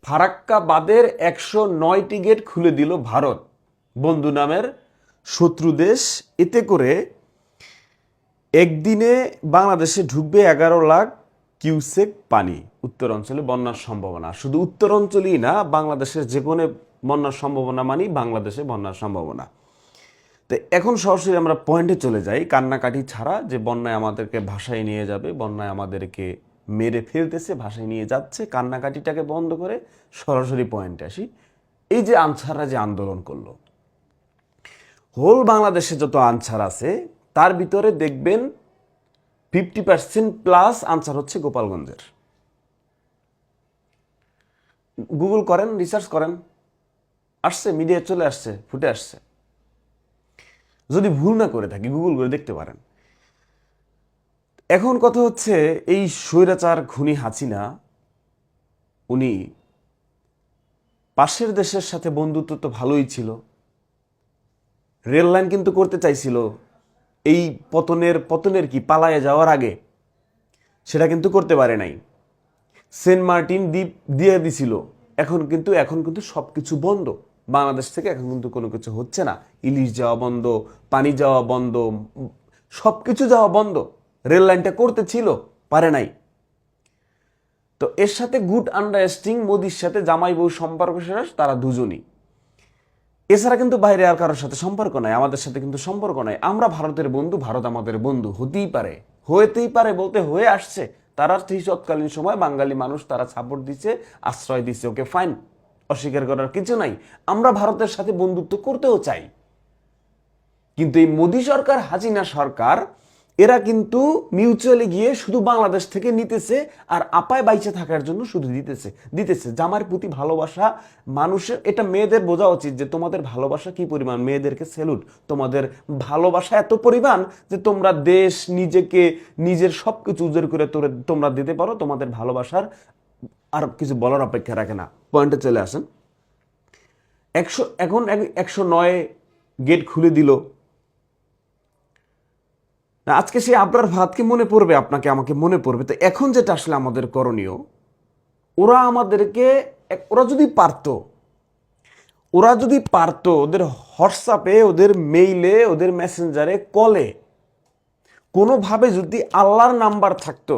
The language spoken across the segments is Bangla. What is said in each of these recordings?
ফারাক্কা বাঁধের ১০৯টি গেট খুলে দিল ভারত, বন্ধু নামের শত্রু দেশ। এতে করে একদিনে বাংলাদেশে ঢুকবে ১১ লাখ কিউসেক পানি। উত্তর অঞ্চলে বন্যার সম্ভাবনা, শুধু উত্তর অঞ্চলেই না, বাংলাদেশের যে কোনো বন্যার সম্ভাবনা মানেই বাংলাদেশে বন্যার সম্ভাবনা। তো এখন সরাসরি আমরা পয়েন্টে চলে যাই, কান্নাকাটি ছাড়া, যে বন্যায় আমাদেরকে ভাসায় নিয়ে যাবে, বন্যায় আমাদেরকে মেরে ফেলতেছে, ভাসায় নিয়ে যাচ্ছে। কান্নাকাটিটাকে বন্ধ করে সরাসরি পয়েন্টে আসি। এই যে আনসাররা যে আন্দোলন করলো, হোল বাংলাদেশে যত আনসার আছে তার ভিতরে দেখবেন 50% প্লাস আনসার হচ্ছে গোপালগঞ্জের। গুগল করেন, রিসার্চ করেন, আসছে, মিডিয়ায় চলে আসছে, ফুটে আসছে। যদি ভুল না করে থাকি গুগল করে দেখতে পারেন। এখন কথা হচ্ছে, এই স্বৈরাচার খুনি হাসিনা, উনি পাশের দেশের সাথে বন্ধুত্ব তো ভালোই ছিল, রেল লাইন কিন্তু করতে চাইছিল এই পতনের কি পালায়ে যাওয়ার আগে, সেটা কিন্তু করতে পারে নাই। সেন্ট মার্টিন দ্বীপ দিয়ে দিছিল, এখন কিন্তু সবকিছু বন্ধ বাংলাদেশ থেকে। এখন কিন্তু কোনো কিছু হচ্ছে না, ইলিশ যাওয়া বন্ধ, পানি যাওয়া বন্ধ, সবকিছু যাওয়া বন্ধ। রেল লাইনটা করতে ছিল, পারে নাই। তো এর সাথে গুড আন্ডারস্ট্যান্ডিং মোদির সাথে জামাই বউ সম্পর্ক শেষ, তারা দুজনই। এছাড়া কিন্তু বাইরে আর কারোর সাথে সম্পর্ক নাই, আমাদের সাথে কিন্তু সম্পর্ক নাই। আমরা ভারতের বন্ধু, ভারত আমাদের বন্ধু হতেই পারে, হতেই পারে বলতে হয়ে আসছে। তারা তৎকালীন সময় বাঙালি মানুষ, তারা সাপোর্ট দিচ্ছে, আশ্রয় দিচ্ছে, ওকে ফাইন, অস্বীকার করার কিছু নাই। আমরা ভারতের সাথে বন্ধুত্ব করতেও চাই, কিন্তু এই মোদী সরকার, হাসিনা সরকার, এরা কিন্তু মিউচুয়ালি গিয়ে শুধু বাংলাদেশ থেকে নিতেছে, আর আপায় বাইচে থাকার জন্য শুধু দিতেছে জামার প্রতি ভালোবাসা মানুষের। এটা মেয়েদের বোঝা উচিত যে তোমাদের ভালোবাসা কি পরিমাণ। মেয়েদেরকে স্যালুট, তোমাদের ভালোবাসা এত পরিমাণ যে তোমরা দেশ, নিজেকে, নিজের সবকিছু উজাড় করে তোমরা দিতে পারো। তোমাদের ভালোবাসার আর কিছু বলার অপেক্ষা রাখে না। পয়েন্টে চলে আসেন। এখন ১০৯ গেট খুলে দিল। আজকে সেই আবরার ভাতকে মনে পড়বে, আপনাকে আমাকে মনে পড়বে। তো এখন যেটা আসলে আমাদের করণীয়, ওরা আমাদেরকে, ওরা যদি পারতো ওদের হোয়াটসঅ্যাপে, ওদের মেইলে, ওদের মেসেঞ্জারে, কলে কোনোভাবে যদি আল্লাহর নাম্বার থাকতো,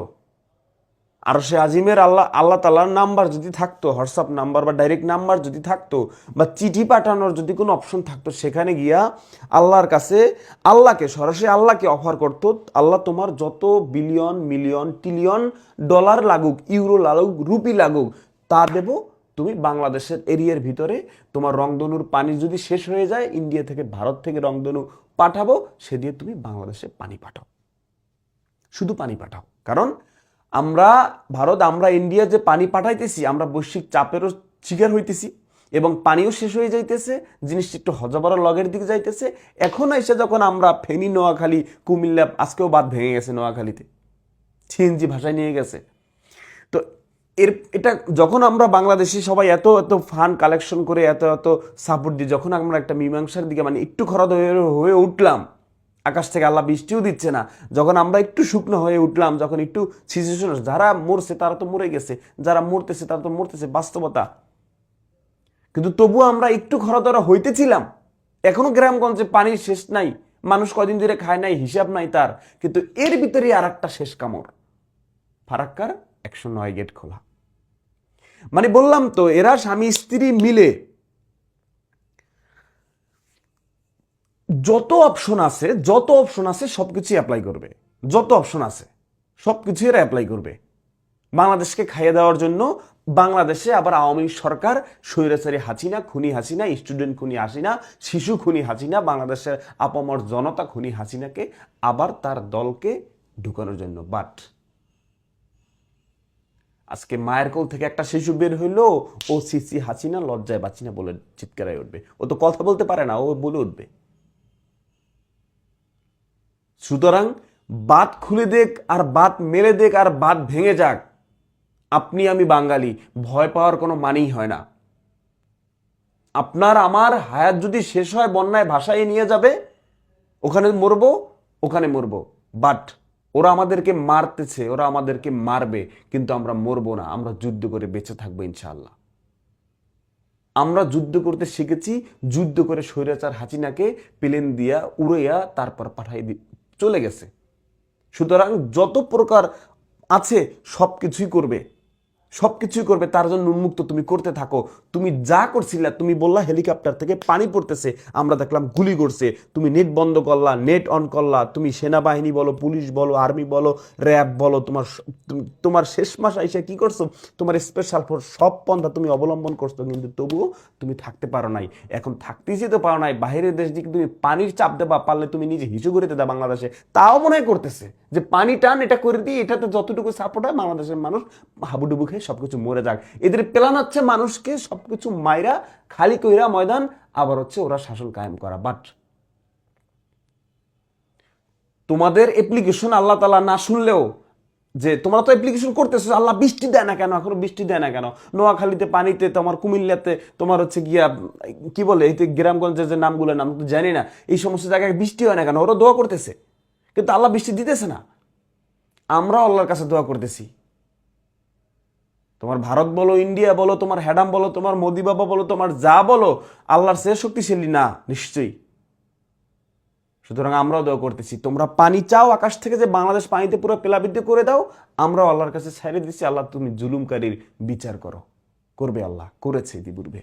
আর সে আজিমের আল্লাহ তাআলার নাম্বার যদি থাকতো, হোয়াটসঅ্যাপ নাম্বার বা ডাইরেক্ট নাম্বার যদি থাকতো, বা চিঠি পাঠানোর যদি কোনো অপশন থাকতো, সেখানে গিয়া আল্লাহর কাছে, সরাসরি আল্লাহকে অফার করতো, আল্লাহ তোমার যত বিলিয়ন, মিলিয়ন, ট্রিলিয়ন ডলার লাগুক, ইউরো লাগুক, রুপি লাগুক, তা দেব। তুমি বাংলাদেশের এরিয়ার ভিতরে তোমার রংধনুর পানি যদি শেষ হয়ে যায়, ইন্ডিয়া থেকে, ভারত থেকে রংধনু পাঠাবো, সে দিয়ে তুমি বাংলাদেশে পানি পাঠাও, শুধু পানি পাঠাও। কারণ আমরা ইন্ডিয়া যে পানি পাঠাইতেছি, আমরা বৈশ্বিক চাপেরও শিকার হইতেছি, এবং পানিও শেষ হয়ে যাইতেছে, জিনিসটা একটু হজবরল লগের দিকে যাইতেছে। এখন এসে যখন আমরা ফেনী, নোয়াখালী, কুমিল্লা, আজকেও বাঁধ ভেঙে গেছে নোয়াখালীতে, সিএনজি ভাষায় নিয়ে গেছে। তো এটা যখন আমরা বাংলাদেশি সবাই এত এত ফান্ড কালেকশন করে, এত এত সাপোর্ট দিই, যখন আমরা একটা মীমাংসার দিকে, মানে একটু খরচ হয়ে উঠলাম, আকাশ থেকে আল্লাহ বৃষ্টিও দিচ্ছে না, যখন আমরা একটু শুকনো হয়ে উঠলাম, যখন একটু সিচুয়েশন, যারা মরছে তারা তো মরে গেছে, যারা মরতেছে তারা তো মরতেছে, বাস্তবতা। কিন্তু তবুও আমরা একটু খরতরা হইতেছিলাম। এখনো গ্রামগঞ্জে পানির শেষ নাই, মানুষ কদিন ধরে খায় নাই, হিসাব নাই তার। কিন্তু এর ভিতরে আর একটা শেষ কামড়, ফারাক্কার ১০৯ গেট খোলা। মানে বললাম তো, এরা স্বামী স্ত্রী মিলে যত অপশন আছে সবকিছুই অ্যাপ্লাই করবে। যত অপশন আছে সবকিছুই এরা অ্যাপ্লাই করবে বাংলাদেশকে খাইয়ে দেওয়ার জন্য। বাংলাদেশে আবার আওয়ামী সরকার, স্বৈরাচারী হাসিনা, খুনি হাসিনা, স্টুডেন্ট খুনি হাসিনা, শিশু খুনি হাসিনা, বাংলাদেশের আপামর জনতা খুনি হাসিনাকে আবার তার দলকে ঢুকানোর জন্য। বাট আজকে মায়ের কোল থেকে একটা শিশু বের হইলো, ও সিসি হাসিনা, লজ্জায় বাঁচি না বলে চিৎকারায় উঠবে। ও তো কথা বলতে পারে না, ও বলে উঠবে। সুতরাং বাঁধ খুলে দেখ, আর বাঁধ মেরে দেখ, আর বাঁধ ভেঙে যাক, আপনি আমি বাঙালি, ভয় পাওয়ার কোনো মানেই হয় না। আপনার আমার হায়াত যদি শেষ হয়, বন্যায় ভাসায় নিয়ে যাবে, ওখানে মরবো। বাট ওরা আমাদেরকে মারতেছে, ওরা আমাদেরকে মারবে, কিন্তু আমরা মরবো না, আমরা যুদ্ধ করে বেঁচে থাকবো ইনশাআল্লাহ। আমরা যুদ্ধ করতে শিখেছি, যুদ্ধ করে স্বৈরাচার হাসিনাকে প্লেন দিয়া উড়াইয়া তারপর পাঠাই চলে গেছে। সুতরাং যত প্রকার আছে সবকিছুই করবে, সবকিছুই করবে, তার জন্য উন্মুক্ত তুমি করতে থাকো। তুমি যা করছিলা, তুমি বললা হেলিকপ্টার থেকে পানি পড়তেছে, আমরা দেখলাম গুলি করছে, তুমি নেট বন্ধ করলা, নেট অন করলা, তুমি সেনাবাহিনী বলো, পুলিশ বলো, আর্মি বলো, র্যাব বলো, তোমার শেষ মাস আইসা কি করছো, তোমার স্পেশাল ফোর্স, সব পন্থা তুমি অবলম্বন করছো, কিন্তু তবুও তুমি থাকতে পারো নাই। এখন থাকতেই তো পারো নাই, বাইরের দেশ দিকে তুমি পানির চাপ দেবা, পারলে তুমি নিজে হিসু করে দেবা বাংলাদেশে, তাও মনে হয় করতেছে যে পানি টান, এটা করে দিই, এটাতে যতটুকু সাপোর্ট হয় বাংলাদেশের মানুষ হাবুডুবু খেয়ে সবকিছু মরে যাক। এদের প্ল্যান হচ্ছে মানুষকে সবকিছু মাইরা খালি কইরা ময়দান, আবার হচ্ছে ওরা শাসন কায়েম করা। বাট তোমাদের অ্যাপ্লিকেশন আল্লাহ তাআলা না শুনলেও, যে তোমরা তো অ্যাপ্লিকেশন করতেছো, আল্লাহ বৃষ্টি দেয় না কেন, এখনো বৃষ্টি দেয় না কেন, নোয়াখালীতে পানিতে, তোমার কুমিল্লাতে, তোমার হচ্ছে গিয়া কি বলে এই গ্রামগঞ্জের যে নামগুলো, নাম তো জানি না, এই সমস্ত জায়গায় বৃষ্টি হয় না কেন, ওরা দোয়া করতেছে কিন্তু আল্লাহ বৃষ্টি দিতেছে না। আমরা আল্লাহর কাছে দোয়া করতেছি। তোমার ভারত বলো, ইন্ডিয়া বলো, তোমার হ্যাডাম বলো, তোমার মোদি বাবা বলো, তোমার যা বলো, আল্লাহর চেয়ে শক্তিশালী না নিশ্চয়ই। সুতরাং আমরাও দোয়া করতেছি, তোমরা পানি চাও আকাশ থেকে, যে বাংলাদেশ পানিতে পুরো প্লাবিত করে দাও, আমরাও আল্লাহর কাছে ছাইড়ে দিচ্ছি, আল্লাহ তুমি জুলুমকারীর বিচার করো। করবে আল্লাহ, করেছে ইতিপূর্বে।